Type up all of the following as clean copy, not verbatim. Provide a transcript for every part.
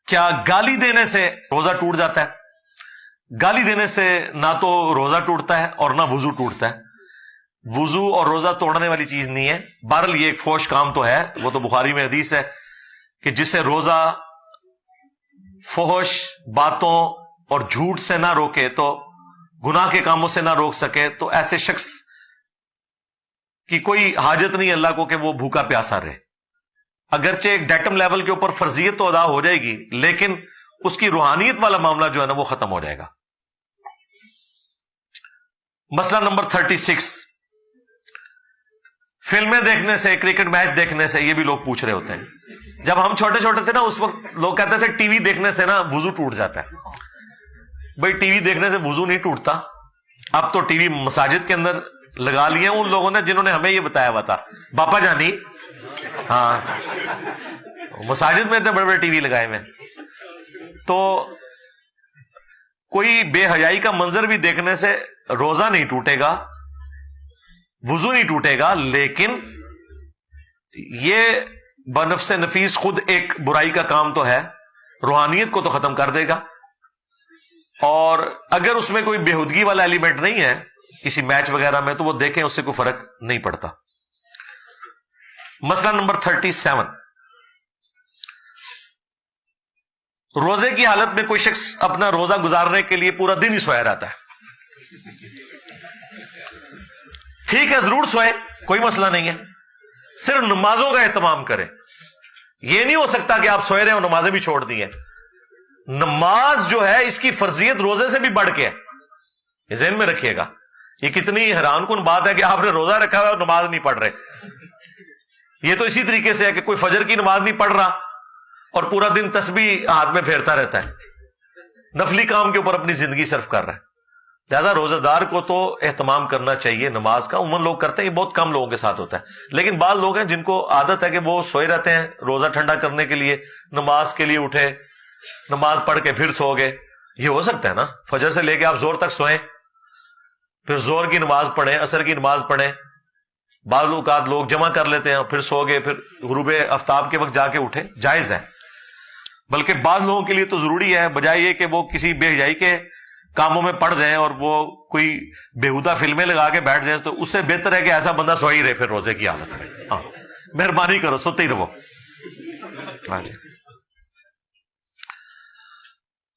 کیا گالی دینے سے روزہ ٹوٹ جاتا ہے؟ گالی دینے سے نہ تو روزہ ٹوٹتا ہے اور نہ وضو ٹوٹتا ہے. وضو اور روزہ توڑنے والی چیز نہیں ہے. بہرحال یہ ایک فوش کام تو ہے, وہ تو بخاری میں حدیث ہے کہ جسے روزہ فوش باتوں اور جھوٹ سے نہ روکے, تو گناہ کے کاموں سے نہ روک سکے, تو ایسے شخص کی کوئی حاجت نہیں اللہ کو کہ وہ بھوکا پیاسا رہے. اگرچہ ایک ڈیٹم لیول کے اوپر فرضیت تو ادا ہو جائے گی, لیکن اس کی روحانیت والا معاملہ جو ہے نا وہ ختم ہو جائے گا. مسئلہ نمبر 36, فلمیں دیکھنے سے, کرکٹ میچ دیکھنے سے, یہ بھی لوگ پوچھ رہے ہوتے ہیں. جب ہم چھوٹے چھوٹے تھے نا اس وقت لوگ کہتے تھے ٹی وی دیکھنے سے نا وضو ٹوٹ جاتا ہے. بھائی ٹی وی دیکھنے سے وضو نہیں ٹوٹتا. اب تو ٹی وی مساجد کے اندر لگا لیے ان لوگوں نے جنہوں نے ہمیں یہ بتایا ہوا تھا, باپا جانی. ہاں, مساجد میں اتنے بڑے بڑے ٹی وی لگائے ہوئے. تو کوئی بے حیائی کا منظر بھی دیکھنے سے روزہ نہیں ٹوٹے گا, وضو نہیں ٹوٹے گا, لیکن یہ بنفس نفیس خود ایک برائی کا کام تو ہے, روحانیت کو تو ختم کر دے گا. اور اگر اس میں کوئی بےہودگی والا ایلیمنٹ نہیں ہے کسی میچ وغیرہ میں, تو وہ دیکھیں, اس سے کوئی فرق نہیں پڑتا. مسئلہ نمبر 37, روزے کی حالت میں کوئی شخص اپنا روزہ گزارنے کے لیے پورا دن ہی سویا رہتا ہے. ٹھیک ہے, ضرور سوئے, کوئی مسئلہ نہیں ہے, صرف نمازوں کا اہتمام کریں. یہ نہیں ہو سکتا کہ آپ سوئے رہے اور نمازیں بھی چھوڑ دی ہیں. نماز جو ہے اس کی فرضیت روزے سے بھی بڑھ کے ہے, یہ ذہن میں رکھیے گا. یہ کتنی حیران کن بات ہے کہ آپ نے روزہ رکھا ہوا ہے اور نماز نہیں پڑھ رہے. یہ تو اسی طریقے سے ہے کہ کوئی فجر کی نماز نہیں پڑھ رہا اور پورا دن تسبیح ہاتھ میں پھیرتا رہتا ہے, نفلی کام کے اوپر اپنی زندگی صرف کر رہا ہے. لہذا روزہ دار کو تو اہتمام کرنا چاہیے نماز کا. عموماً لوگ کرتے ہیں, یہ بہت کم لوگوں کے ساتھ ہوتا ہے, لیکن بعض لوگ ہیں جن کو عادت ہے کہ وہ سوئے رہتے ہیں روزہ ٹھنڈا کرنے کے لیے, نماز کے لیے اٹھے, نماز پڑھ کے پھر سو گئے. یہ ہو سکتا ہے نا, فجر سے لے کے آپ زور تک سوئیں, پھر زور کی نماز پڑھیں, عصر کی نماز پڑھیں. بعض اوقات لوگ جمع کر لیتے ہیں, پھر سو گئے, پھر غروب آفتاب کے وقت جا کے اٹھے, جائز ہے. بلکہ بعض لوگوں کے لیے تو ضروری ہے, بجائے یہ کہ وہ کسی بے حیائی کے کاموں میں پڑ جائیں اور وہ کوئی بےہودہ فلمیں لگا کے بیٹھ جائیں, تو اس سے بہتر ہے کہ ایسا بندہ سو ہی رہے پھر روزے کی حالت میں. ہاں, مہربانی کرو, سوتے ہی رہو. ہاں جی.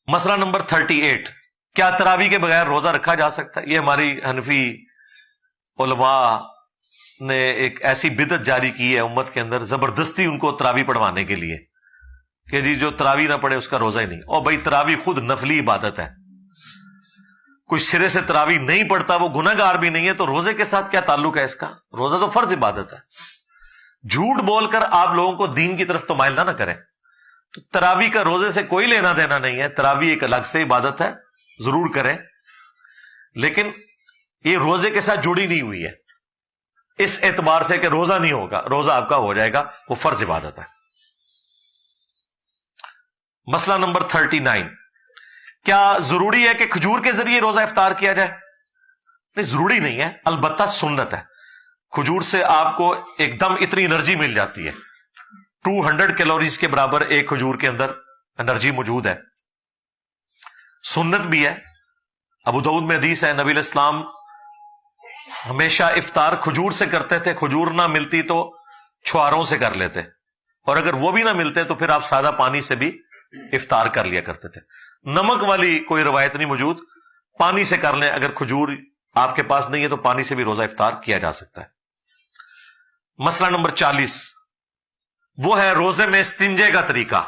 مسئلہ نمبر 38, کیا تراویح کے بغیر روزہ رکھا جا سکتا ہے؟ یہ ہماری حنفی علماء نے ایک ایسی بدعت جاری کی ہے امت کے اندر, زبردستی ان کو تراویح پڑھوانے کے لیے کہ جی جو تراویح نہ پڑھے اس کا روزہ ہی نہیں. اور بھائی تراویح خود نفلی عبادت ہے, کوئی سرے سے تراویح نہیں پڑھتا وہ گناہ گار بھی نہیں ہے, تو روزے کے ساتھ کیا تعلق ہے اس کا؟ روزہ تو فرض عبادت ہے. جھوٹ بول کر آپ لوگوں کو دین کی طرف تو مائل نہ کریں. تو تراویح کا روزے سے کوئی لینا دینا نہیں ہے. تراویح ایک الگ سے عبادت ہے, ضرور کریں, لیکن یہ روزے کے ساتھ جڑی نہیں ہوئی ہے اس اعتبار سے کہ روزہ نہیں ہوگا, روزہ آپ کا ہو جائے گا, وہ فرض عبادت ہے. مسئلہ نمبر 39, کیا ضروری ہے کہ کھجور کے ذریعے روزہ افطار کیا جائے؟ نہیں, ضروری نہیں ہے, البتہ سنت ہے. کھجور سے آپ کو ایک دم اتنی انرجی مل جاتی ہے, 200 کیلوریز کے برابر ایک کھجور کے اندر انرجی موجود ہے. سنت بھی ہے. ابو داؤد میں حدیث ہے, نبی علیہ السلام ہمیشہ افطار کھجور سے کرتے تھے, کھجور نہ ملتی تو چھواروں سے کر لیتے, اور اگر وہ بھی نہ ملتے تو پھر آپ سادہ پانی سے بھی افطار کر لیا کرتے تھے. نمک والی کوئی روایت نہیں موجود, پانی سے کر لیں. اگر کھجور آپ کے پاس نہیں ہے تو پانی سے بھی روزہ افطار کیا جا سکتا ہے. مسئلہ نمبر 40, وہ ہے روزے میں استنجے کا طریقہ,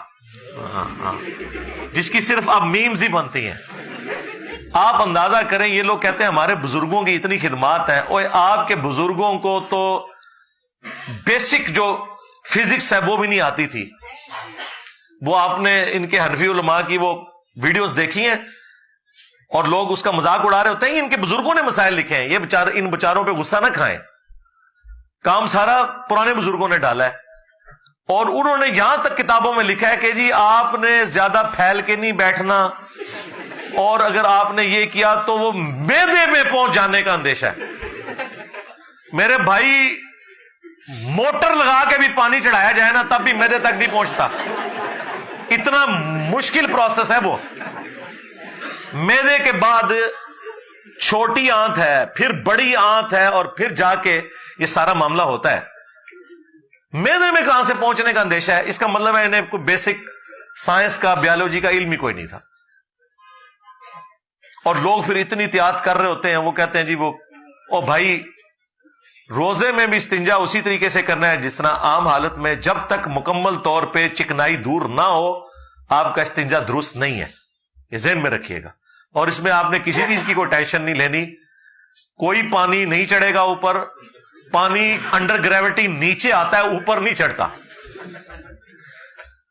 جس کی صرف اب میمز ہی بنتی ہیں. آپ اندازہ کریں, یہ لوگ کہتے ہیں ہمارے بزرگوں کی اتنی خدمات ہیں, اور آپ کے بزرگوں کو تو بیسک جو فزکس ہے وہ بھی نہیں آتی تھی. وہ آپ نے ان کے حنفی علماء کی وہ ویڈیوز دیکھی ہیں, اور لوگ اس کا مذاق اڑا رہے ہوتے ہیں. ان کے بزرگوں نے مسائل لکھے ہیں, یہ ان بچاروں پہ غصہ نہ کھائیں, کام سارا پرانے بزرگوں نے ڈالا ہے. اور انہوں نے یہاں تک کتابوں میں لکھا ہے کہ جی آپ نے زیادہ پھیل کے نہیں بیٹھنا, اور اگر آپ نے یہ کیا تو وہ معدے میں پہنچ جانے کا اندیشہ ہے. میرے بھائی, موٹر لگا کے بھی پانی چڑھایا جائے نا تب بھی معدے تک نہیں پہنچتا. اتنا مشکل پروسیس ہے وہ. میدے کے بعد چھوٹی آنت ہے, پھر بڑی آنت ہے, اور پھر جا کے یہ سارا معاملہ ہوتا ہے. میدے میں کہاں سے پہنچنے کا اندیشہ ہے؟ اس کا مطلب ہے انہیں کوئی بیسک سائنس کا, بیالوجی کا علم ہی کوئی نہیں تھا. اور لوگ پھر اتنی احتیاط کر رہے ہوتے ہیں, وہ کہتے ہیں جی وہ او بھائی روزے میں بھی استنجا اسی طریقے سے کرنا ہے جس طرح عام حالت میں, جب تک مکمل طور پہ چکنائی دور نہ ہو آپ کا استنجا درست نہیں ہے. یہ ذہن میں رکھیے گا. اور اس میں آپ نے کسی چیز کی کوئی ٹینشن نہیں لینی. کوئی پانی نہیں چڑھے گا اوپر, پانی انڈر گریوٹی نیچے آتا ہے, اوپر نہیں چڑھتا.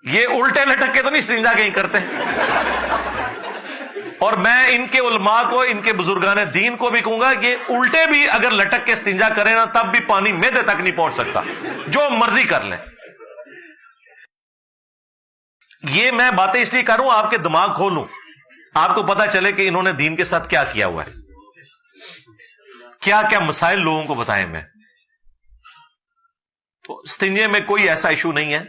یہ الٹے لٹک کے تو نہیں استنجا کہیں کرتے. اور میں ان کے علماء کو, ان کے بزرگان دین کو بھی کہوں گا کہ الٹے بھی اگر لٹک کے استنجا کریں نا تب بھی پانی میدے تک نہیں پہنچ سکتا, جو مرضی کر لیں. یہ میں باتیں اس لیے کروں آپ کے دماغ کھولوں, آپ کو پتا چلے کہ انہوں نے دین کے ساتھ کیا کیا ہوا ہے, کیا کیا مسائل لوگوں کو بتائیں. میں تو استنجے میں کوئی ایسا ایشو نہیں ہے.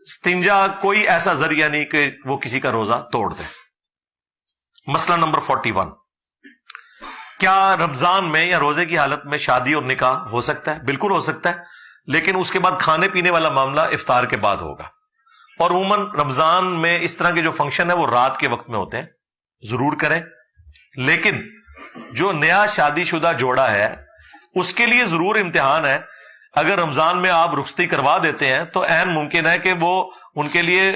استنجا کوئی ایسا ذریعہ نہیں کہ وہ کسی کا روزہ توڑ دے. مسئلہ نمبر 41, کیا رمضان میں یا روزے کی حالت میں شادی اور نکاح ہو سکتا ہے؟ بالکل ہو سکتا ہے, لیکن اس کے بعد کھانے پینے والا معاملہ افطار کے بعد ہوگا. اور عموماً رمضان میں اس طرح کے جو فنکشن ہے وہ رات کے وقت میں ہوتے ہیں, ضرور کریں. لیکن جو نیا شادی شدہ جوڑا ہے اس کے لیے ضرور امتحان ہے. اگر رمضان میں آپ رخصتی کروا دیتے ہیں تو عین ممکن ہے کہ وہ ان کے لیے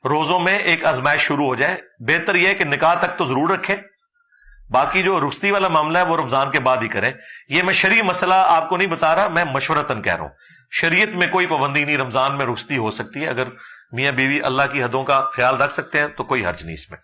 روزوں میں ایک آزمائش شروع ہو جائے. بہتر یہ ہے کہ نکاح تک تو ضرور رکھیں, باقی جو رخصتی والا معاملہ ہے وہ رمضان کے بعد ہی کریں. یہ میں شرعی مسئلہ آپ کو نہیں بتا رہا, میں مشورتاً کہہ رہا ہوں. شریعت میں کوئی پابندی نہیں, رمضان میں رخصتی ہو سکتی ہے. اگر میاں بیوی اللہ کی حدوں کا خیال رکھ سکتے ہیں تو کوئی حرج نہیں اس میں.